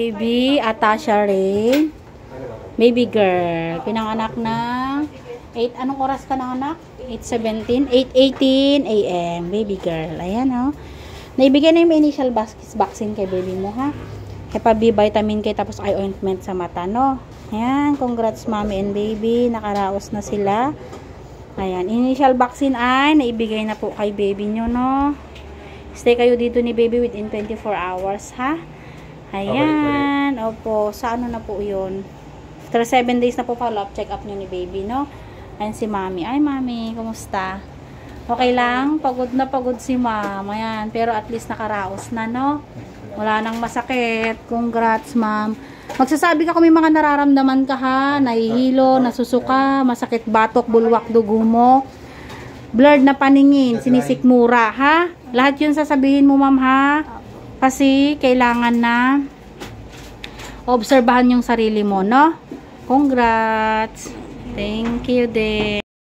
Baby Atasha Ray. Baby girl. Pinanganak ng 8. Anong oras ka nanganak? 8:17. 8:18 AM. Baby girl. Ayan, oh. Naibigay na yung initial vaccine kay baby mo, ha? Hepa B vitamin kay tapos eye ointment sa mata, no? Ayan. Congrats, mommy and baby. Nakaraos na sila. Ayan. Initial vaccine ay naibigay na po kay baby nyo, no? Stay kayo dito ni baby within 24 hours, ha? Ayan. Opo. Sa ano na po yun? After 7 days na po follow-up check-up nyo ni baby, no? Ayan si mami. Ay, mami. Kumusta? Okay lang? Pagod na pagod si ma'am. Ayan. Pero at least nakaraos na, no? Wala nang masakit. Congrats, ma'am. Magsasabi ka kung may mga nararamdaman ka, ha? Nahihilo, nasusuka, masakit batok, bulwak, dugo mo. Blurred na paningin, sinisikmura, ha? Lahat yun sasabihin mo, ma'am, ha? Kasi kailangan na obserbahan yung sarili mo, no? Congrats! Thank you din.